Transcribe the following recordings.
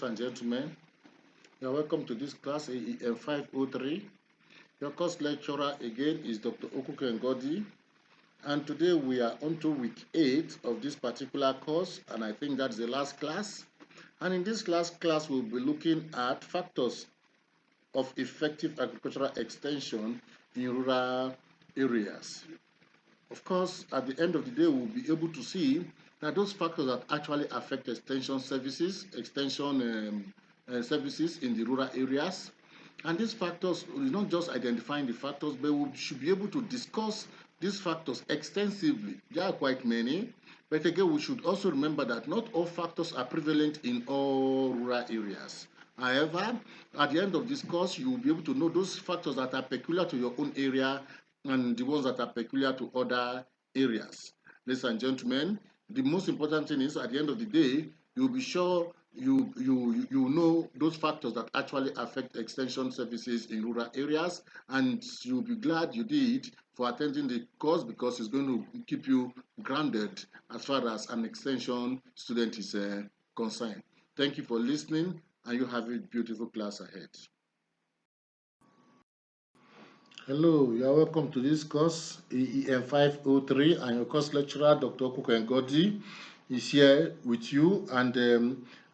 ladies and gentlemen. You are welcome to this class AEM503. Your course lecturer again is Dr. Ngodi, and today we are on to week 8 of this particular course, and I think that's the last class. And in this last class, we'll be looking at factors of effective agricultural extension in rural areas. Of course, at the end of the day, we'll be able to see that those factors that actually affect extension services in the rural areas. And these factors, we're not just identifying the factors, but we should be able to discuss these factors extensively. There are quite many, but again, we should also remember that not all factors are prevalent in all rural areas. However, at the end of this course, you will be able to know those factors that are peculiar to your own area and the ones that are peculiar to other areas. Ladies and gentlemen, the most important thing is at the end of the day, you'll be sure you know those factors that actually affect extension services in rural areas, and you'll be glad you did for attending the course because it's going to keep you grounded as far as an extension student is concerned. Thank you for listening, and you have a beautiful class ahead. Hello, you are welcome to this course, AEM503, and your course lecturer, Dr. Ngodi, is here with you. And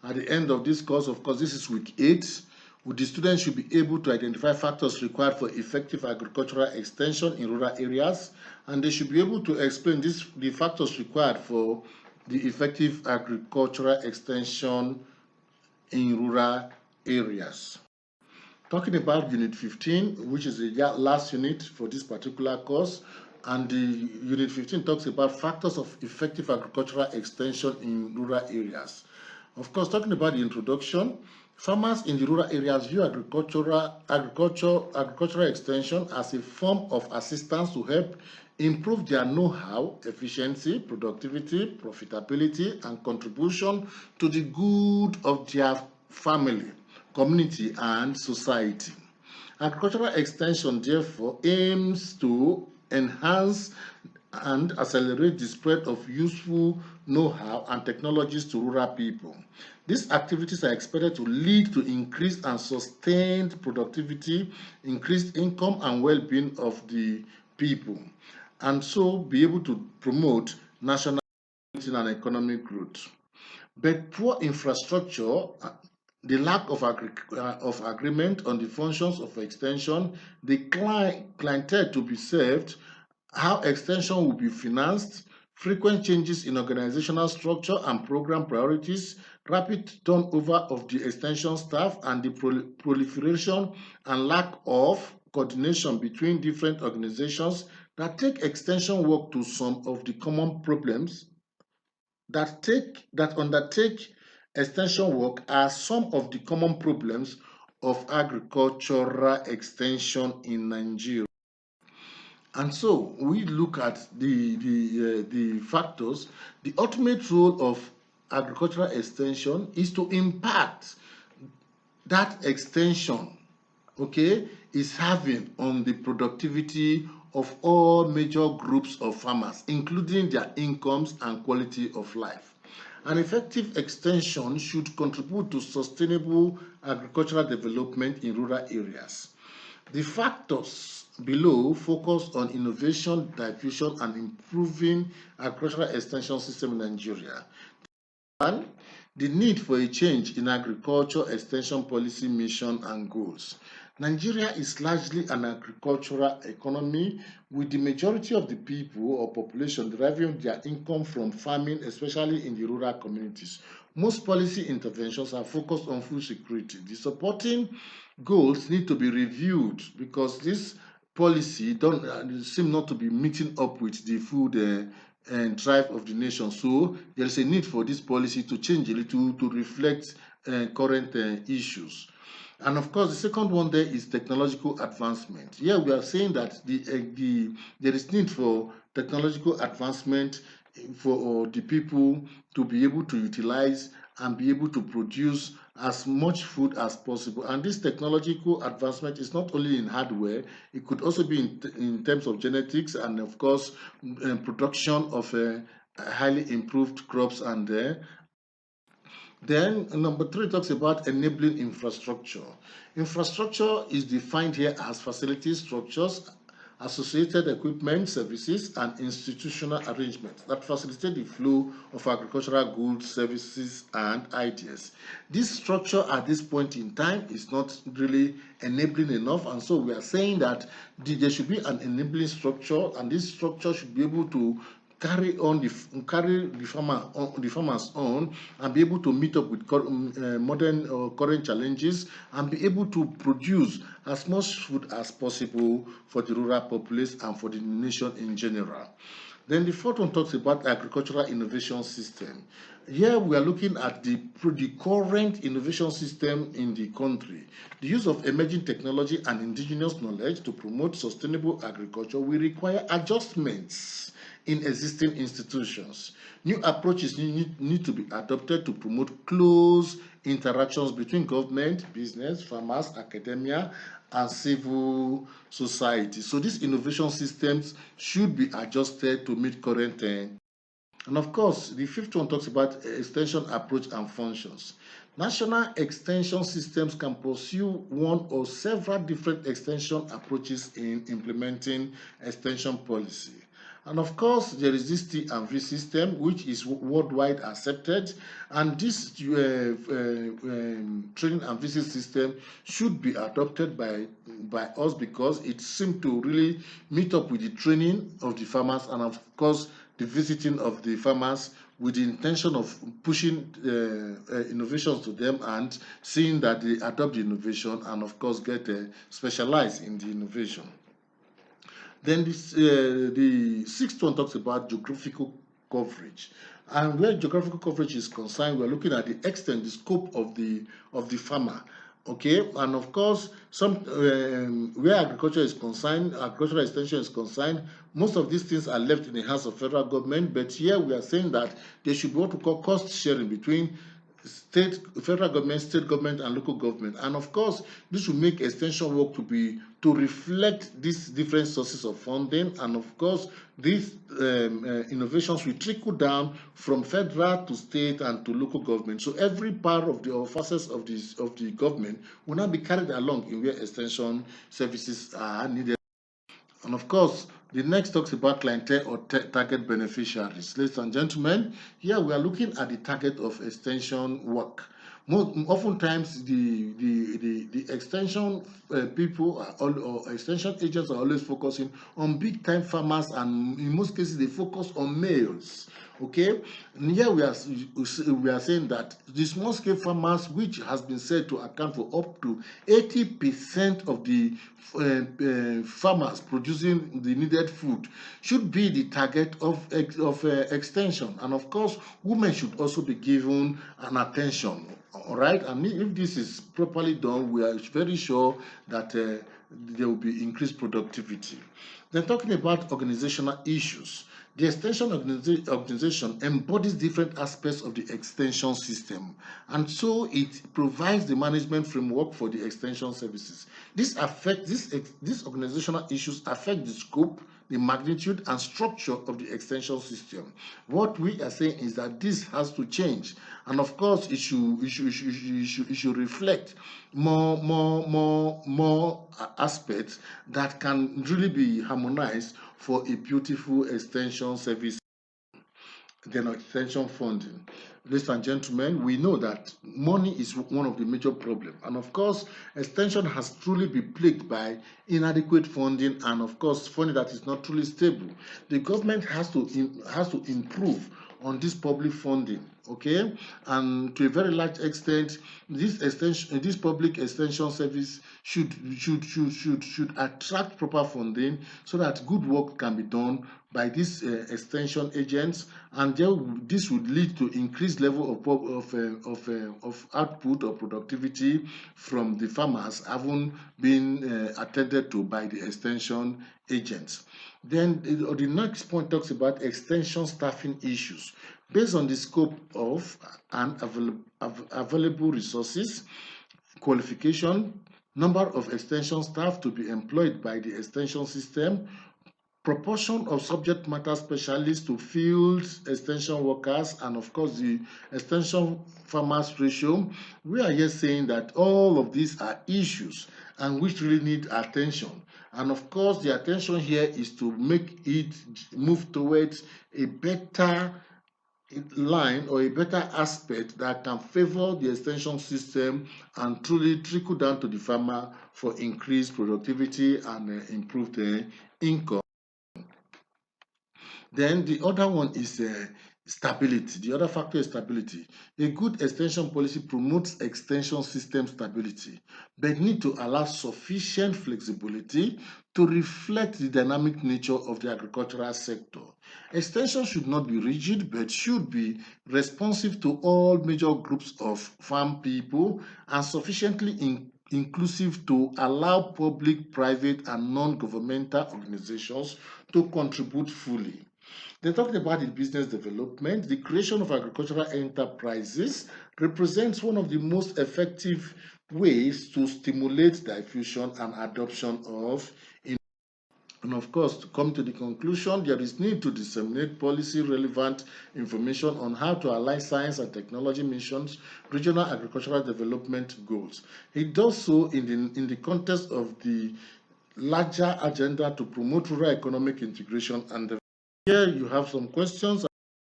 at the end of this course, of course, this is week 8, the students should be able to identify factors required for effective agricultural extension in rural areas, and they should be able to explain the factors required for the effective agricultural extension in rural areas. Talking about Unit 15, which is the last unit for this particular course, and the Unit 15 talks about factors of effective agricultural extension in rural areas. Of course, talking about the introduction, farmers in the rural areas view agricultural extension as a form of assistance to help improve their know-how, efficiency, productivity, profitability, and contribution to the good of their family, community, and society. Agricultural extension, therefore, aims to enhance and accelerate the spread of useful know-how and technologies to rural people. These activities are expected to lead to increased and sustained productivity, increased income and well-being of the people, and so be able to promote national and economic growth. But poor infrastructure, the lack of agreement on the functions of extension, the clientele to be served, how extension will be financed, frequent changes in organizational structure and program priorities, rapid turnover of the extension staff, and the proliferation and lack of coordination between different organizations that take extension work to some of the common problems that undertake extension work are some of the common problems of agricultural extension in Nigeria. And so we look at the factors. The ultimate role of agricultural extension is to impact that extension, okay, is having on the productivity of all major groups of farmers, including their incomes and quality of life. An effective extension should contribute to sustainable agricultural development in rural areas. The factors below focus on innovation, diffusion, and improving agricultural extension system in Nigeria. One, the need for a change in agriculture extension policy mission and goals. Nigeria is largely an agricultural economy, with the majority of the people or population deriving their income from farming, especially in the rural communities. Most policy interventions are focused on food security. The supporting goals need to be reviewed because this policy don't seem not to be meeting up with the food and drive of the nation. So there is a need for this policy to change a little to reflect current issues. And of course, the second one there is technological advancement. Here we are saying that there is need for technological advancement for the people to be able to utilize and be able to produce as much food as possible. And this technological advancement is not only in hardware, it could also be in terms of genetics and of course production of highly improved crops and Then number 3 talks about enabling infrastructure. Infrastructure is defined here as facilities, structures, associated equipment, services, and institutional arrangements that facilitate the flow of agricultural goods, services, and ideas. This structure at this point in time is not really enabling enough, and so we are saying that there should be an enabling structure, and this structure should be able to carry the farmers on and be able to meet up with modern current challenges and be able to produce as much food as possible for the rural populace and for the nation in general. Then the fourth one talks about agricultural innovation system. Here we are looking at the current innovation system in the country. The use of emerging technology and indigenous knowledge to promote sustainable agriculture will require adjustments in existing institutions. New approaches need to be adopted to promote close interactions between government, business, farmers, academia, and civil society. So these innovation systems should be adjusted to meet current and of course, the fifth one talks about extension approach and functions. National extension systems can pursue one or several different extension approaches in implementing extension policy. And of course, there is this T and V system, which is worldwide accepted. And this training and visit system should be adopted by us because it seems to really meet up with the training of the farmers and of course, the visiting of the farmers with the intention of pushing innovations to them and seeing that they adopt the innovation and of course get specialized in the innovation. Then the sixth one talks about geographical coverage. And where geographical coverage is concerned, we're looking at the extent, the scope of the farmer. Okay, and of course, some where agriculture is concerned, agricultural extension is concerned, most of these things are left in the hands of federal government. But here we are saying that there should be what we call cost sharing between federal government, state government, and local government. And of course, this will make extension work to reflect these different sources of funding. And of course, these innovations will trickle down from federal to state and to local government. So every part of the facets of the government will now be carried along in where extension services are needed. And of course, the next talks about clientele or target beneficiaries. Ladies and gentlemen, here we are looking at the target of extension work. Oftentimes, the extension people or extension agents are always focusing on big-time farmers, and in most cases, they focus on males. Okay, and here we are saying that the small-scale farmers, which has been said to account for up to 80% of the farmers producing the needed food, should be the target of extension. And of course, women should also be given an attention. All right, and if this is properly done, we are very sure that there will be increased productivity. Then talking about organizational issues. The extension organization embodies different aspects of the extension system, and so it provides the management framework for the extension services. These organizational issues affect the scope, the magnitude, and structure of the extension system. What we are saying is that this has to change, and of course, it should reflect more aspects that can really be harmonized for a beautiful extension service. Then extension funding. Ladies and gentlemen, we know that money is one of the major problems, and of course, extension has truly been plagued by inadequate funding, and of course, funding that is not truly stable. The government has to improve on this public funding, okay, and to a very large extent, this public extension service should attract proper funding so that good work can be done by these extension agents, and this would lead to increased level of output or productivity from the farmers having been attended to by the extension agents. Then the next point talks about extension staffing issues. Based on the scope of and available resources, qualification, number of extension staff to be employed by the extension system, proportion of subject matter specialists to field extension workers, and of course the extension farmers ratio. We are here saying that all of these are issues and which really need attention. And of course, the attention here is to make it move towards a better line or a better aspect that can favor the extension system and truly trickle down to the farmer for increased productivity and improved income. Then the other one is stability. The other factor is stability. A good extension policy promotes extension system stability, but need to allow sufficient flexibility to reflect the dynamic nature of the agricultural sector. Extension should not be rigid, but should be responsive to all major groups of farm people and sufficiently inclusive to allow public, private, and non-governmental organizations to contribute fully. They talked about the business development. The creation of agricultural enterprises represents one of the most effective ways to stimulate diffusion and adoption of. And of course, to come to the conclusion, there is need to disseminate policy relevant information on how to align science and technology missions, regional agricultural development goals. It does so in the context of the larger agenda to promote rural economic integration and development. Here you have some questions.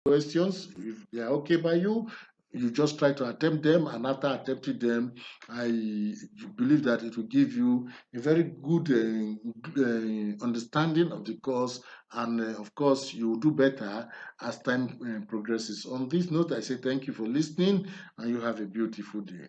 If they are okay by you, you just try to attempt them, and after attempting them, I believe that it will give you a very good understanding of the course, and of course, you will do better as time progresses. On this note, I say thank you for listening, and you have a beautiful day.